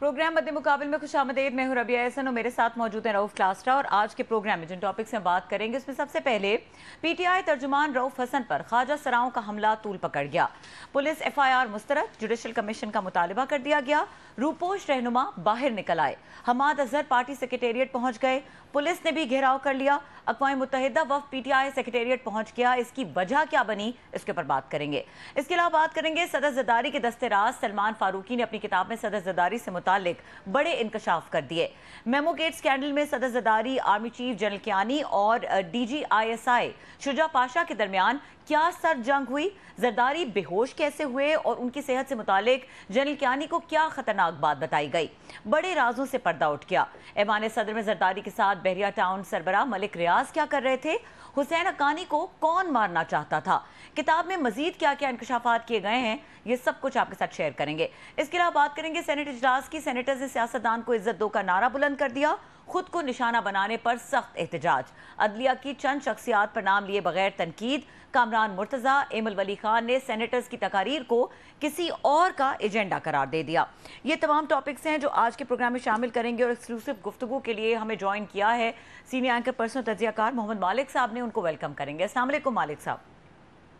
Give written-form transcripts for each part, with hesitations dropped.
Programme मध्य मुकाबले में खुशामदीद। मैं हूं रबिया एहसन और मेरे साथ मौजूद है रऊफ क्लास्ट्रा। और आज के प्रोग्राम में जिन टॉपिक से बात करेंगे उसमें सबसे पहले पीटीआई तर्जुमान रऊफ हसन पर ख्वाजा सराओं का हमला तूल पकड़ गया। पुलिस एफआईआर मुस्तरद, जुडिशल कमीशन का मुतालबा कर दिया गया। रूपोश रहनुमा बाहर निकल आए। हमाद अजहर पार्टी सेक्रेटेरिएट पहुंच गए। पुलिस ने भी घेराव कर लिया। अक़वाम मुत्तहिदा वफ़द पीटीआई सेक्रेटेरिएट पहुंच गया। इसकी वजह क्या बनी, इसके ऊपर बात करेंगे। इसके अलावा बात करेंगे सदर ज़रदारी के दस्तेराज सलमान फारूकी ने अपनी किताब में सदर ज़रदारी से मुतालिक बड़े इंकशाफ कर दिए। मेमो गेट स्कैंडल में सदर Zardari, army chief general Kayani और DGISI शुजा पाशा के दरमियान क्या सर जंग हुई, जरदारी बेहोश कैसे हुए और उनकी सेहत से मुतालिक जनरल कियानी को क्या खतरनाक बात बताई गई। बड़े राजों से पर्दा उठ गया। ऐवान सदर में जरदारी के साथ बहरिया टाउन सरबराह मलिक रियाज क्या कर रहे थे, हुसैन हक्कानी को कौन मारना चाहता था, किताब में मजीद क्या क्या इंकशाफात किए गए हैं, ये सब कुछ आपके साथ शेयर करेंगे। इसके अलावा बात करेंगे सेनेट इजलास की। सेनेटर्स ने सियासतदान को इज्जत दो का नारा बुलंद कर दिया। खुद को निशाना बनाने पर सख्त एहतजाज। अदलिया की चंद शख्सियात पर नाम लिए बगैर तनकीद। कामरान मुर्तजा, एमल वली खान ने सेनेटर्स की तकारीर को किसी और का एजेंडा करार दे दिया। ये तमाम टॉपिक्स हैं जो आज के प्रोग्राम में शामिल करेंगे। और एक्सक्लूसिव गुफ्तगू के लिए हमें ज्वाइन किया है सीनियर एंकर पर्सन तजियाकार मोहम्मद मालिक साहब ने। उनको वेलकम करेंगे। अस्सलाम वालेकुम मालिक साहब।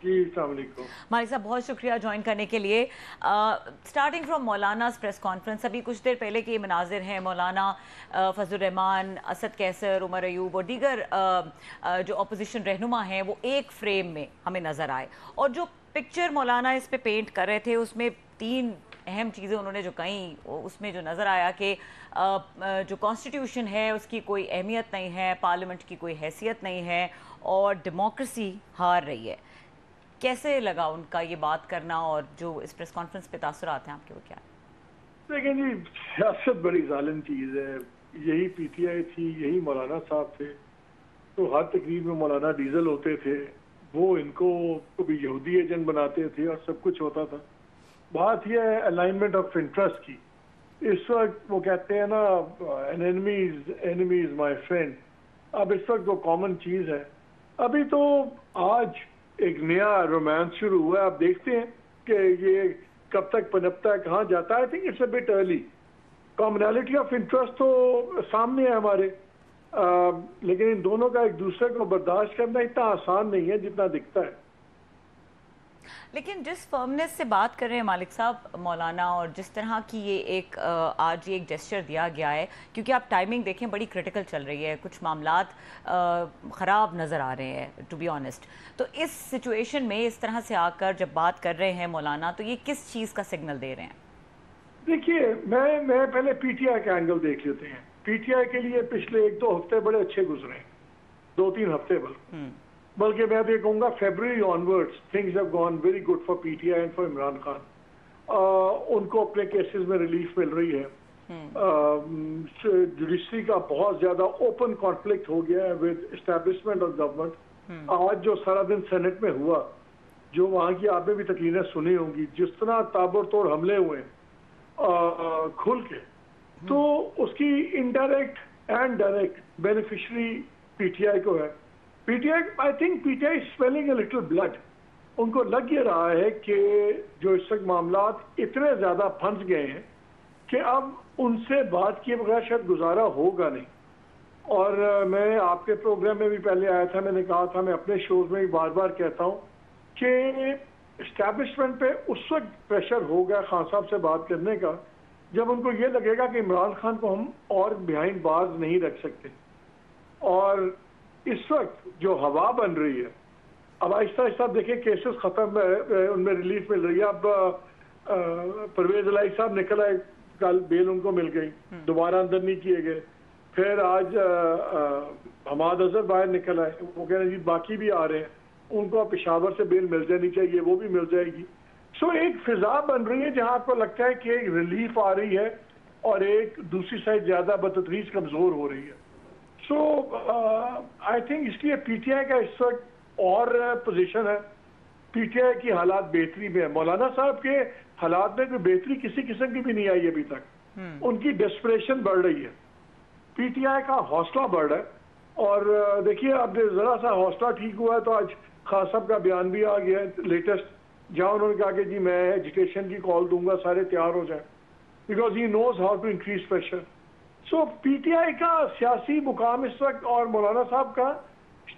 जी अस्सलाम वालेकुम। मालिक साहब बहुत शुक्रिया ज्वाइन करने के लिए। Starting from Maulana press conference, अभी कुछ देर पहले के ये मनाजिर हैं। मौलाना फजलुर रहमान, असद कैसर, उमर अयूब और दीगर जो अपोजिशन रहनुमा हैं वो एक फ्रेम में हमें नज़र आए। और जो पिक्चर मौलाना इस पे पेंट कर रहे थे उसमें तीन अहम चीज़ें उन्होंने जो कहीं, उसमें जो नज़र आया कि जो कॉन्स्टिट्यूशन है उसकी कोई अहमियत नहीं है, पार्लियामेंट की कोई हैसियत नहीं है और डेमोक्रेसी हार रही है। कैसे लगा उनका ये बात करना और जो इस प्रेस कॉन्फ्रेंस पे तासुरात हैं आपके, वो क्या है? देखिए जी, सियासत बड़ी जालिम चीज़ है। यही पीटीआई थी, यही मौलाना साहब थे। तो हर तकरीब में मौलाना डीजल होते थे, वो इनको कभी यहूदी एजेंट बनाते थे और सब कुछ होता था। बात यह है अलाइनमेंट ऑफ इंटरेस्ट की। इस वक्त वो कहते हैं ना, एनिमी इज माई फ्रेंड। अब इस वक्त वो कॉमन चीज़ है। अभी तो आज एक नया रोमांस शुरू हुआ है। आप देखते हैं कि ये कब तक पनपता है, कहाँ जाता है। I think it's a bit early. Commonality of interest तो सामने है हमारे, लेकिन इन दोनों का एक दूसरे को बर्दाश्त करना इतना आसान नहीं है जितना दिखता है। लेकिन जिस फर्मनेस से बात कर रहे हैं मालिक साहब मौलाना, और जिस तरह की ये एक आज ये एक जेस्चर दिया गया है, क्योंकि आप टाइमिंग देखें बड़ी क्रिटिकल चल रही है, कुछ मामलात ख़राब नज़र आ रहे हैं टू बी ऑनेस्ट। तो इस सिचुएशन में इस तरह से आकर जब बात कर रहे हैं मौलाना, तो ये किस चीज़ का सिग्नल दे रहे हैं? देखिए, मैं पहले पीटीआई का एंगल देख लेते हैं। पीटीआई के लिए पिछले 1-2 हफ्ते बड़े अच्छे गुजरे, 2-3 हफ्ते बल्कि मैं भी कहूँगा फरवरी onwards things have gone very good for PTI and for Imran Khan. उनको अपने केसेस में रिलीफ मिल रही है। जुडिशरी का बहुत ज्यादा ओपन कॉन्फ्लिक्ट हो गया है विद एस्टैब्लिशमेंट ऑफ गवर्नमेंट। आज जो सारा दिन सेनेट में हुआ, जो वहाँ की आपने भी तकरीरें सुनी होंगी, जिस तरह ताबड़तोड़ हमले हुए खुल के, तो उसकी indirect and direct beneficiary PTI को है। PTI, I think PTI smelling a little blood. उनको लग ये रहा है कि जो इस वक्त मामलात इतने ज्यादा फंस गए हैं कि अब उनसे बात किए बगैर शायद गुजारा होगा नहीं। और मैं आपके प्रोग्राम में भी पहले आया था, मैंने कहा था, मैं अपने शोज में भी बार बार कहता हूँ कि एस्टैब्लिशमेंट पे उस वक्त प्रेशर होगा खान साहब से बात करने का जब उनको ये लगेगा कि इमरान खान को हम और बिहाइंड बार्स नहीं रख सकते। और इस वक्त जो हवा बन रही है, अब आहिस्ता आहिस्ता देखें केसेस खत्म, उनमें रिलीफ मिल रही है। अब परवेज इलाही साहब निकल आए, कल बेल उनको मिल गई, दोबारा अंदर नहीं किए गए। फिर आज हमाद अजहर बाहर निकल आए, वो कह रहे हैं जी बाकी भी आ रहे हैं, उनको पेशावर से बेल मिल जानी चाहिए, वो भी मिल जाएगी। सो एक फिजा बन रही है जहां आपको लगता है कि एक रिलीफ आ रही है और एक दूसरी साइड ज्यादा बदतदरीज कमजोर हो रही है। सो आई थिंक इसलिए पीटीआई का इस वक्त और पोजीशन है। पीटीआई की हालात बेहतरी में है। मौलाना साहब के हालात में कोई बेहतरी किसी किस्म की भी नहीं आई अभी तक। उनकी डेस्परेशन बढ़ रही है, पीटीआई का हौसला बढ़ रहा है। और देखिए, अब जरा सा हौसला ठीक हुआ है तो आज खान साहब का बयान भी आ गया है लेटेस्ट, जहां उन्होंने कहा कि जी मैं एजुकेशन की कॉल दूंगा, सारे तैयार हो जाए। because he knows how to increase pressure. So PTI का सियासी मुकाम इस वक्त और मौलाना साहब का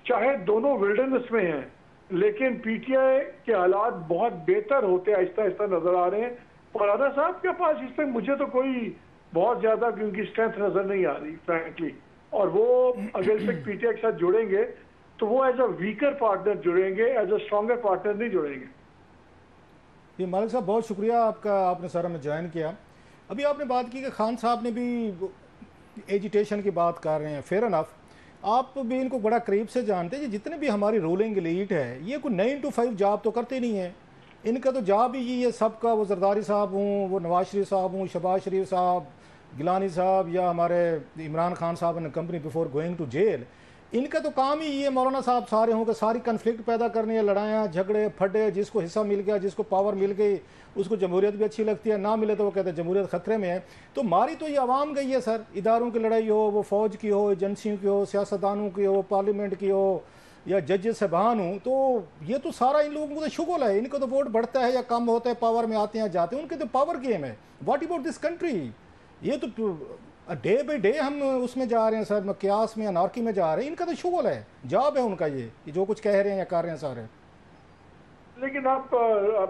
चाहे दोनों विल्डरनेस में हैं, लेकिन पीटीआई के हालात बहुत बेहतर होते आहिस्ता आहिस्ता नजर आ रहे हैं। मौलाना साहब के पास इस वक्त मुझे तो कोई बहुत ज्यादा उनकी स्ट्रेंथ नजर नहीं आ रही फ्रैंकली, और वो अगर इस वक्त पीटीआई के साथ जुड़ेंगे तो वो एज अ वीकर पार्टनर जुड़ेंगे, एज अ स्ट्रॉन्गर पार्टनर नहीं जुड़ेंगे। ये मालिक साहब बहुत शुक्रिया आपका, आपने सर में ज्वाइन किया। अभी आपने बात की कि खान साहब ने भी एजिटेशन की बात कर रहे हैं, फेयर इनफ, आप भी इनको बड़ा करीब से जानते हैं। जितने भी हमारी रूलिंग एलीट है ये कोई 9 to 5 जॉब तो करते नहीं है, इनका तो जॉब ही ये सबका, वो जरदारी साहब हूँ, वो नवाज शरीफ साहब हूँ, शहबाज शरीफ साहब, गिलानी साहब या हमारे इमरान खान साहब in company before going to jail, इनका तो काम ही ये मौलाना साहब सारे हों कि सारी कन्फ्लिक्ट पैदा करनी है, लड़ाइयाँ झगड़े फटे, जिसको हिस्सा मिल गया, जिसको पावर मिल गई उसको जमहूरियत भी अच्छी लगती है, ना मिले तो वो कहते हैं जमहूरियत खतरे में है। तो मारी तो ये आवाम गई है सर, इदारों की लड़ाई हो, वो फौज की हो, एजेंसियों की हो, सियासतदानों की हो, पार्लियामेंट की हो या जजेस साहबान हो, तो ये तो सारा इन लोगों को तो शुगल है, इनको तो वोट बढ़ता है या कम होता है, पावर में आते हैं जाते हैं, उनके तो पावर गेम है। What about this country? ये तो डे बाई डे हम उसमें जा रहे हैं सर, क्यास में, अनारकी में जा रहे हैं। इनका तो शुगल है, जॉब है उनका ये जो कुछ कह रहे हैं या कर रहे हैं सारे। लेकिन आप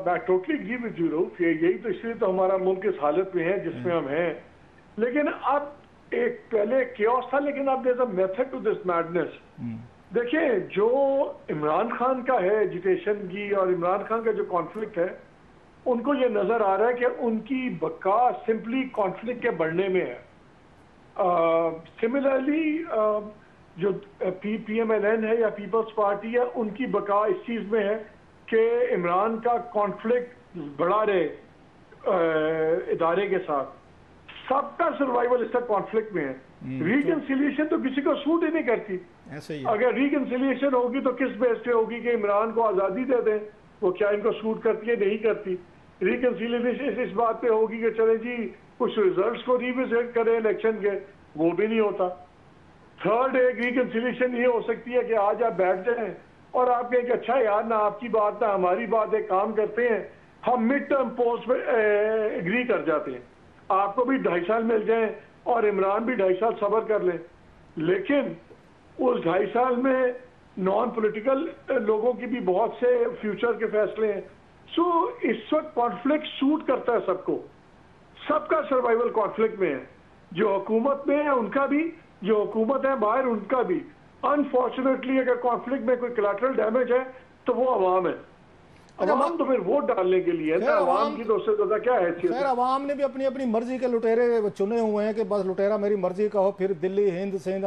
मैं totally agree with you Rauf, यही तो इसलिए तो हमारा मुल्क इस हालत में है जिसमें हम हैं। लेकिन अब एक पहले क्योस था, लेकिन अब there is a method to this madness. देखिए जो इमरान खान का है एजिटेशन की और इमरान खान का जो कॉन्फ्लिक्ट है, उनको ये नजर आ रहा है कि उनकी बका सिंपली कॉन्फ्लिक्ट के बढ़ने में है। सिमिलरली जो PMLN है या पीपल्स पार्टी है, उनकी बका इस चीज में है कि इमरान का कॉन्फ्लिक्ट बढ़ा रहे इदारे के साथ। सबका सर्वाइवल इसका कॉन्फ्लिक्ट में है। रिकंसिलिएशन तो किसी को सूट ही नहीं करती। ऐसे ही अगर रिकंसिलिएशन होगी तो किस बेस पे होगी कि इमरान को आज़ादी दे दें, वो क्या इनको सूट करती है? नहीं करती। रिकंसिलिएशन इस बात पे होगी कि चले जी कुछ रिजल्ट्स को रिविजिट करें इलेक्शन के, वो भी नहीं होता। थर्ड एक रिकंसिलिएशन ये हो सकती है कि आज आप बैठ जाएं और आप कहें कि अच्छा यार ना आपकी बात ना हमारी बात है, काम करते हैं, हम मिड टर्म पोस्ट पे एग्री कर जाते हैं, आपको भी 2.5 साल मिल जाएं और इमरान भी 2.5 साल सब्र कर लें। लेकिन उस 2.5 साल में नॉन पॉलिटिकल लोगों की भी बहुत से फ्यूचर के फैसले हैं। सो इस वक्त कॉन्फ्लिक्ट सूट करता है सबको, सबका सर्वाइवल कॉन्फ्लिक्ट में है। जो हुकूमत में है उनका भी, जो हुकूमत है बाहर उनका भी। अनफॉर्चुनेटली अगर कॉन्फ्लिक्ट में कोई कोलैटरल डैमेज है तो वो अवाम है। अवाम तो फिर वोट डालने के लिए है, अवाम की तो उससे ज्यादा क्या हैसियत है? अवाम ने भी अपनी अपनी मर्जी के लुटेरे चुने हुए हैं कि बस लुटेरा मेरी मर्जी का हो, फिर दिल्ली हिंद सिंध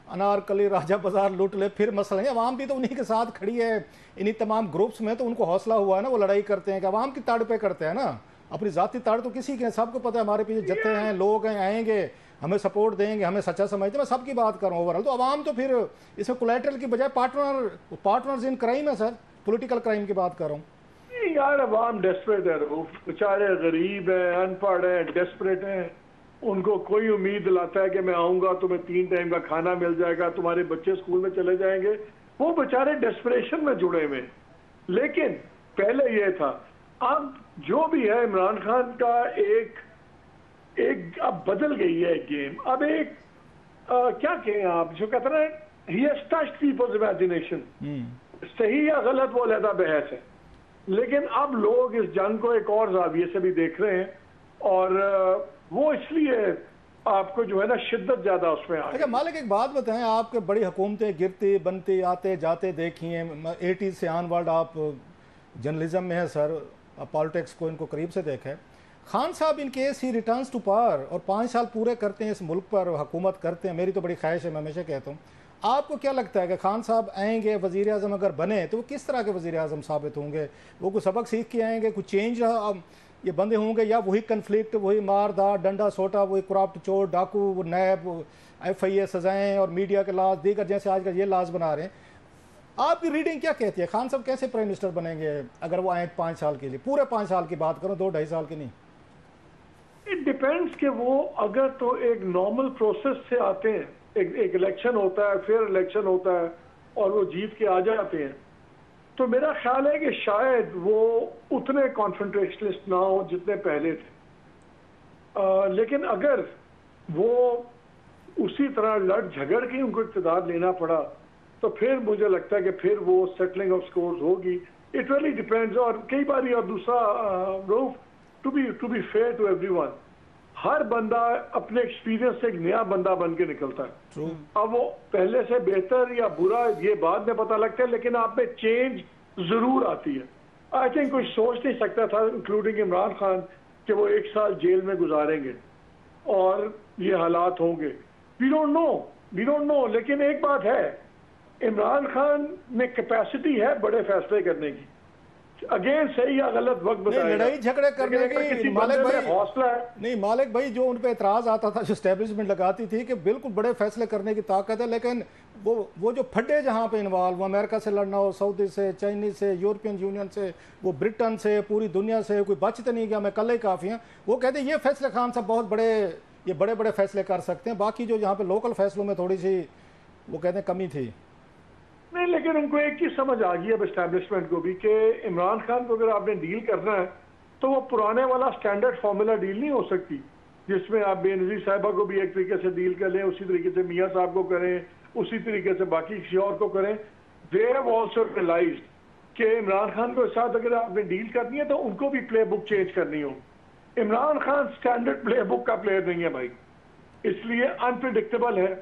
अनारकली राजा बाजार लूट ले, फिर मसला है। अवाम भी तो उन्हीं के साथ खड़ी है इन्हीं तमाम ग्रुप्स में, तो उनको हौसला हुआ है ना, वो लड़ाई करते हैं कि अवाम की ताड़ पे करते हैं ना, अपनी जाती ताड़ तो किसी के, सबको पता है हमारे पीछे जत्थे हैं, लोग हैं, आएंगे हमें सपोर्ट देंगे, हमें सच्चा समझते हैं। मैं सबकी बात कर रहा हूँ ओवरऑल। तो अवाम तो फिर इसमें कोलैटरल की बजाय पार्टनर्स इन क्राइम है सर, पॉलिटिकल क्राइम की बात कर रहा हूँ। यार अवाम डेस्परेट है, बेचारे गरीब है, अनपढ़ है, डेस्परेट है। उनको कोई उम्मीद दिलाता है कि मैं आऊंगा तुम्हें 3 टाइम का खाना मिल जाएगा, तुम्हारे बच्चे स्कूल में चले जाएंगे, वो बेचारे डेस्परेशन में जुड़े हुए। लेकिन पहले ये था, अब जो भी है इमरान खान का एक अब बदल गई है गेम। अब एक क्या कहें आप, जो कहते हैं he has touched people's imagination, सही या गलत वो अलग बहस है, लेकिन अब लोग इस जंग को एक और जाविये से भी देख रहे हैं और वो इसलिए आपको जो है ना शिद्दत ज्यादा उसमें आ। अच्छा मालिक एक बात बताएं, आपके बड़ी हुकूमतें गिरती बनती आते जाते देखी हैं, 80s से ऑनवर्ड आप जर्नलिज्म में है सर, पॉलिटिक्स को इनको करीब से देखा है। खान साहब in case he returns to power और 5 साल पूरे करते हैं इस मुल्क पर, हुकूमत करते हैं। मेरी तो बड़ी ख्वाहिश है, मैं हमेशा कहता हूँ, आपको क्या लगता है कि खान साहब आएंगे वज़ीर आज़म अगर बने तो वो किस तरह के वज़ीर आज़म साबित होंगे? वो कुछ सबक सीख के आएंगे, कुछ चेंज ये बंदे होंगे, या वही कन्फ्लिक्ट, वही मार धार डंडा सोटा, वही करप्ट चोर डाकू नैब FIA सजाएं और मीडिया के लाज दीगर जैसे आजकल ये लाज बना रहे हैं? आपकी रीडिंग क्या कहती है? खान साहब कैसे प्राइम मिनिस्टर बनेंगे अगर वो आए 5 साल के लिए? पूरे 5 साल की बात करो, 2-2.5 साल की नहीं। इट डिपेंड्स कि वो अगर तो एक नॉर्मल प्रोसेस से आते हैं, एक इलेक्शन होता है, फिर इलेक्शन होता है और वो जीत के आ जाते हैं, तो मेरा ख्याल है कि शायद वो उतने कॉन्फ्रंटेशनलिस्ट ना हो जितने पहले थे। लेकिन अगर वो उसी तरह लड़ झगड़ के उनको इक़्तिदार लेना पड़ा तो फिर मुझे लगता है कि फिर वो सेटलिंग ऑफ स्कोर्स होगी। It really depends. और कई बार और दूसरा Rauf, to be fair to everyone, हर बंदा अपने एक्सपीरियंस से एक नया बंदा बन के निकलता है। अब वो पहले से बेहतर या बुरा ये बाद में पता लगता है, लेकिन आप में चेंज जरूर आती है। आई थिंक कोई सोच नहीं सकता था, इंक्लूडिंग इमरान खान, कि वो 1 साल जेल में गुजारेंगे और ये हालात होंगे। We don't know. लेकिन एक बात है, इमरान खान में कैपेसिटी है बड़े फैसले करने की। अगेन सही या गलत वक्त बताएगा। लड़ाई झगड़े करने की मालिक भाई हौसला है नहीं। मालिक भाई जो उन पे एतराज आता था, जो एस्टेब्लिशमेंट लगाती थी कि बिल्कुल बड़े फैसले करने की ताकत है, लेकिन वो जो फड्डे जहाँ पे इन्वॉल्व, वो अमेरिका से लड़ना हो, सऊदी से, चाइनीज से, यूरोपियन यूनियन से, वो ब्रिटेन से, पूरी दुनिया से, कोई बच तो नहीं गया, मैं कल ही काफ़ी हैं। वो कहते हैं ये फैसले खान साहब बहुत बड़े, ये बड़े बड़े फैसले कर सकते हैं। बाकी जो यहाँ पे लोकल फैसलों में थोड़ी सी वो कहते हैं कमी थी। नहीं, लेकिन उनको एक चीज समझ आ गई अब एस्टैब्लिशमेंट को भी कि इमरान खान को अगर आपने डील करना है तो वो पुराने वाला स्टैंडर्ड फॉर्मूला डील नहीं हो सकती, जिसमें आप बेनजीर साहिबा को भी एक तरीके से डील कर लें, उसी तरीके से मियाँ साहब को करें, उसी तरीके से बाकी किसी और को करें। दे हैव ऑल्सो रियलाइज्ड कि इमरान खान के साथ अगर आपने डील करनी है तो उनको भी प्ले बुक चेंज करनी हो। Imran Khan standard play book का प्लेयर नहीं है भाई, इसलिए अनप्रिडिक्टेबल है,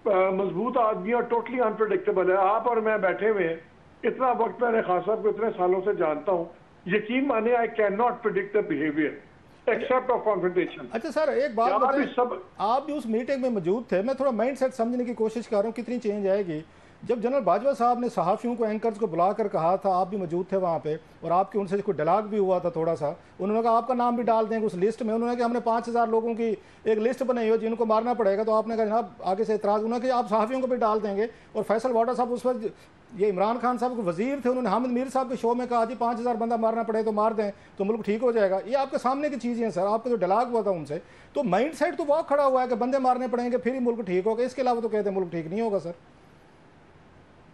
मजबूत आदमी और टोटली अनप्रेडिक्टेबल है। आप और मैं बैठे हुए हैं, इतना वक्त मैंने खान साहब को इतने सालों से जानता हूँ, यकीन माने I can not predict the behaviour except of confrontation. अच्छा सर, एक बात बताइए, आप भी उस मीटिंग में मौजूद थे, मैं थोड़ा माइंड सेट समझने की कोशिश कर रहा हूँ कितनी चेंज आएगी। जब जनरल बाजवा साहब ने सहाफ़ियों को, एंकर्स को बुलाकर कहा था, आप भी मौजूद थे वहाँ पे और आपके उनसे कोई डायलॉग भी हुआ था थोड़ा सा, उन्होंने कहा आपका नाम भी डाल देंगे उस लिस्ट में। उन्होंने कहा हमने 5000 लोगों की एक लिस्ट बनाई हो जिनको मारना पड़ेगा, तो आपने कहा जनाब आगे से इतराज़। उन्होंने कहा आप सहाफ़ियों को भी डाल देंगे। और फैसल वाटर साहब उस वक्त ये इमरान खान साहब के वजीर थे, उन्होंने हामिद मीर साहब के शो में कहा जी 5000 बंदा मारना पड़े तो मार दें तो मुल्क ठीक हो जाएगा। ये आपके सामने की चीज़ें हैं सर, आपका जो डायलॉग हुआ था उनसे, तो माइंड सेट तो वो खड़ा हुआ है कि बंदे मारने पड़ेंगे फिर ही मुल्क ठीक होगा, इसके अलावा तो कहते हैं मुल्क ठीक नहीं होगा सर।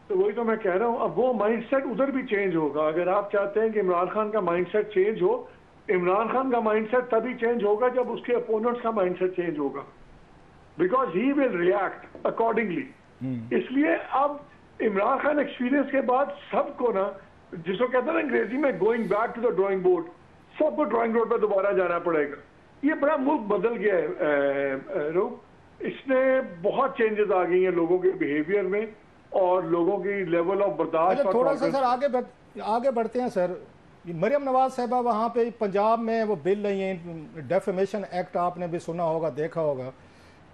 तो वही तो मैं कह रहा हूँ, अब वो माइंडसेट उधर भी चेंज होगा। अगर आप चाहते हैं कि इमरान खान का माइंडसेट चेंज हो, इमरान खान का माइंडसेट तभी चेंज होगा जब उसके अपोनेंट्स का माइंडसेट चेंज होगा, because he will react accordingly. इसलिए अब इमरान खान एक्सपीरियंस के बाद सबको ना, जिसको कहते हैं ना अंग्रेजी में going back to the drawing board, सबको ड्राइंग बोर्ड पर दोबारा जाना पड़ेगा। ये बड़ा मुल्क बदल गया है रूप, इसने बहुत चेंजेस आ गई हैं लोगों के बिहेवियर में और लोगों की लेवल ऑफ बर्दाश्त। थोड़ा सा सर आगे बढ़ते हैं सर। मरियम नवाज साहबा वहाँ पे पंजाब में वो बिल लाई है, डेफेमेशन एक्ट, आपने भी सुना होगा, देखा होगा।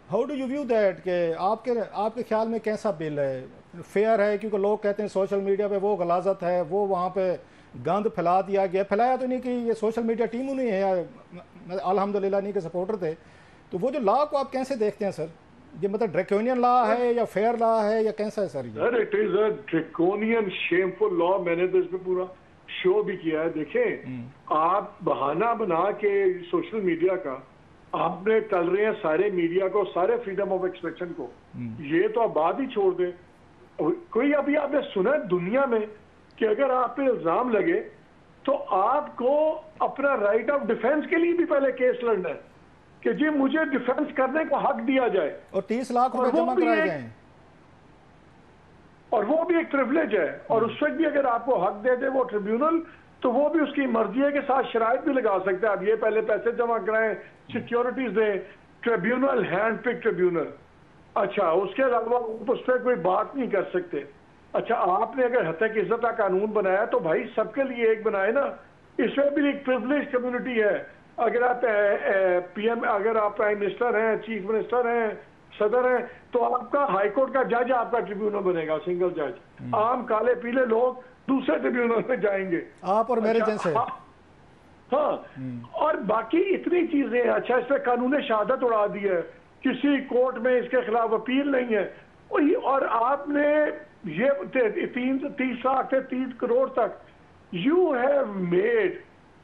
How do you view that कि आपके ख्याल में कैसा बिल है? फेयर है? क्योंकि लोग कहते हैं सोशल मीडिया पे वो गलाजत है, वो वहाँ पे गंद फैला दिया गया। फैलाया तो नहीं कि ये सोशल मीडिया टीम नहीं है, अल्हम्दुलिल्लाह नहीं के सपोर्टर थे। तो वो जो लॉ को आप कैसे देखते हैं सर? ये मतलब ड्रैकोनियन लॉ है या फेयर लॉ है या कैसा है सर? ये it is a draconian shameful law. मैंने तो इसमें पूरा शो भी किया है। देखें, आप बहाना बना के सोशल मीडिया का आपने टल रहे हैं सारे मीडिया को, सारे फ्रीडम ऑफ एक्सप्रेशन को, ये तो आप बात ही छोड़ दें। कोई अभी आपने सुना दुनिया में कि अगर आप पे इल्जाम लगे तो आपको अपना राइट ऑफ डिफेंस के लिए भी पहले केस लड़ना है कि जी मुझे डिफेंस करने का हक दिया जाए और 30 लाख रुपए जमा कराए जाएं, और वो भी एक प्रिविलेज है। और उस वक्त भी अगर आपको हक दे दे वो ट्रिब्यूनल, तो वो भी उसकी मर्जी है के साथ शराइत भी लगा सकते हैं। आप ये पहले पैसे जमा कराएं, सिक्योरिटीज दें, ट्रिब्यूनल हैंड पिक ट्रिब्यूनल। अच्छा, उसके अलावा उस पर कोई बात नहीं कर सकते। अच्छा, आपने अगर हत्या की इज्जत का कानून बनाया तो भाई सबके लिए एक बनाए ना। इसमें भी एक प्रिविलेज कम्युनिटी है। अगर आप पीएम, अगर आप प्राइम मिनिस्टर हैं, चीफ मिनिस्टर हैं, सदर हैं, तो आपका हाईकोर्ट का जज आपका ट्रिब्यूनल बनेगा, सिंगल जज। आम काले पीले लोग दूसरे ट्रिब्यूनल में जाएंगे, आप और मेरे जैसे। हाँ, और बाकी इतनी चीजें। अच्छा, इस पर कानून शहादत उड़ा दी है, किसी कोर्ट में इसके खिलाफ अपील नहीं है। और आपने ये 30 लाख से 30 करोड़ तक यू हैव मेड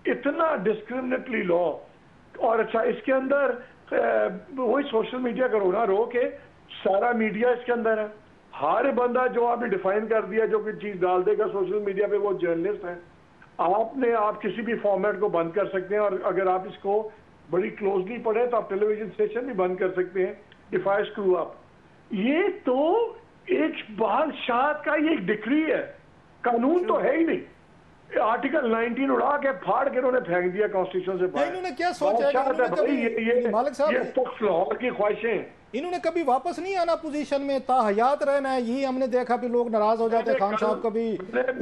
इतना डिस्क्रिमिनेटरी लॉ। और अच्छा, इसके अंदर वही सोशल मीडिया का रोना रो के सारा मीडिया इसके अंदर है। हर बंदा जो आपने डिफाइन कर दिया जो कोई चीज डाल देगा सोशल मीडिया पे वो जर्नलिस्ट है। आप किसी भी फॉर्मेट को बंद कर सकते हैं, और अगर आप इसको बड़ी क्लोजली पढ़े तो आप टेलीविजन स्टेशन भी बंद कर सकते हैं, इफ आई स्क्रू अप। ये तो एक बादशाह का ये एक डिक्री है, कानून तो है ही नहीं। आर्टिकल 19 उड़ा के फाड़ के उन्होंने फेंक दिया कॉन्स्टिट्यूशन से बाहर। इन्होंने क्या सोचा है मालिक साहब, लाहौर की ख्वाहिशें, इन्होंने कभी वापस नहीं आना पोजीशन में, ताहयात रहना है। यही हमने देखा भी लोग नाराज हो जाते हैं। खान साहब कभी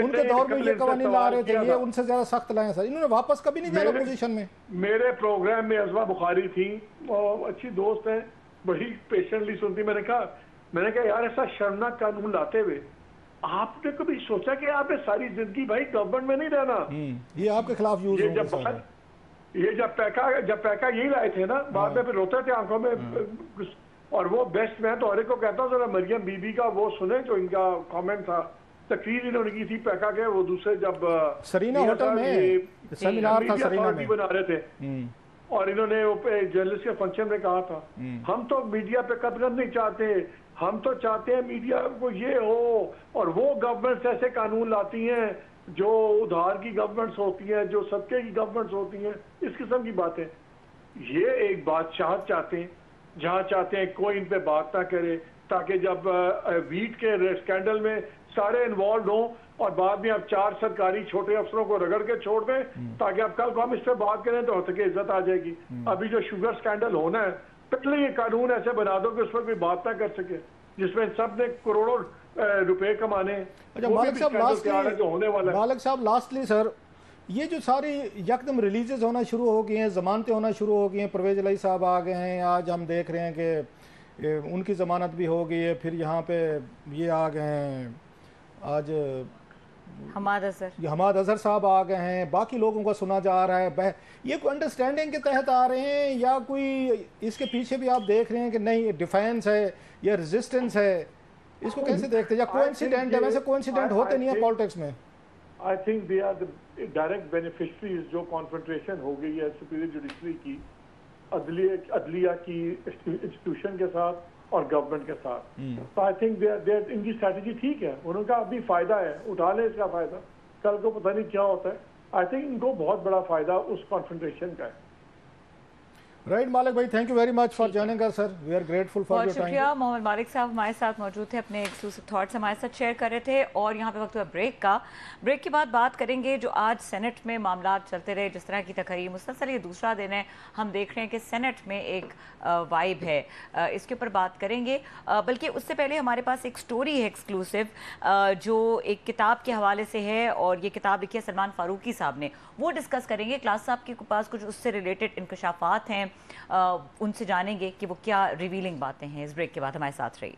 उनके दौर में ये कवानीन ला रहे थे, ये उनसे ज्यादा सख्त लाए सर। इन्होंने वापस कभी नहीं जाना पोजीशन में। मेरे प्रोग्राम में अजमा बुखारी थी और अच्छी दोस्त है, बड़ी पेशेंटली सुनती। मैंने कहा यार ऐसा शर्मनाक कानून लाते हुए आपने कभी सोचा कि आपने सारी जिंदगी भाई गवर्नमेंट में नहीं रहना। ये आपके खिलाफ यूज ये जब पैका यही लाए थे ना, बाद में फिर रोते थे आंखों में। और वो बेस्ट, मैं तो हर एक को कहता हूँ जरा मरियम बीबी का वो सुने जो इनका कमेंट था, तकरीर इन्होंने की थी पैका के, वो दूसरे जब सरीना होटल में सेमिनार था, सरीना में बना रहे थे, और इन्होंने वो जर्नलिस्ट के फंक्शन में कहा था हम तो मीडिया पे कदम नहीं चाहते, हम तो चाहते हैं मीडिया को ये हो। और वो गवर्नमेंट्स ऐसे कानून लाती हैं जो उधार की गवर्नमेंट्स होती हैं, जो सदके की गवर्नमेंट्स होती हैं, इस किस्म की बातें। ये एक बादशाह चाहते हैं जहां चाहते हैं कोई इन पे बात ना करे, ताकि जब वीट के स्कैंडल में सारे इन्वॉल्व हों और बाद में आप 4 सरकारी छोटे अफसरों को रगड़ के छोड़ दें, ताकि आप कल को हम इस पर बात करें तो हद तक इज्जत आ जाएगी। अभी जो शुगर स्कैंडल होना है, पहले ये कानून ऐसे बना दो कि उस पर कोई बात ना कर सके, जिसमें सब ने करोड़ों रुपए कमाने। अच्छा मालिक साहब लास्टली सर, ये जो सारी यकदम रिलीजेस होना शुरू हो गई हैं, जमानतें होना शुरू हो गई हैं, परवेज अली साहब आ गए हैं, आज हम देख रहे हैं कि उनकी ज़मानत भी हो गई है, फिर यहाँ पे ये आ गए हैं, आज हमाद अजहर साहब आ गए हैं, बाकी लोगों को सुना जा रहा है। ये कोई अंडरस्टैंडिंग के तहत आ रहे हैं या कोई इसके पीछे भी आप देख रहे हैं कि नहीं डिफेंस है या रेजिस्टेंस है? इसको कैसे देखते हैं, या कोइंसिडेंट है? वैसे कोइंसिडेंट होते नहीं है पॉलिटिक्स में। I think they are the direct beneficiaries जो कॉन्फ्रंट्रेशन हो गई है सुपीरियर जुडिशरी की, अदलिया की इंस्टीट्यूशन के साथ और गवर्नमेंट के साथ। तो आई थिंक इनकी स्ट्रैटेजी ठीक है, उनका अभी फायदा है, उठा लें इसका फायदा, कल को पता नहीं क्या होता है। आई थिंक इनको बहुत बड़ा फायदा उस कॉन्फ्रंट्रेशन का है। राइट मालिक भाई, thank you very much for joining us sir, we are grateful for your time. बहुत शुक्रिया। मोहम्मद मालिक साहब हमारे साथ मौजूद थे, अपने एक्सक्लूसिव थॉट्स हमारे साथ शेयर कर रहे थे। और यहाँ पे वक्त हुआ ब्रेक का। ब्रेक के बाद बात करेंगे जो आज सेनेट में मामला चलते रहे, जिस तरह की तकरीर मुसलसल ये दूसरा दिन है, हम देख रहे हैं कि सेनेट में एक वाइब है, इसके ऊपर बात करेंगे। बल्कि उससे पहले हमारे पास एक स्टोरी है एक्सक्लूसिव, जो एक किताब के हवाले से है, और ये किताब लिखी है सलमान फारूकी साहब ने, वो डिस्कस करेंगे। क्लास साहब के पास कुछ उससे रिलेटेड इंकशाफात हैं, उनसे जानेंगे कि वो क्या रिवीलिंग बातें हैं। इस ब्रेक के बाद हमारे साथ रहिए।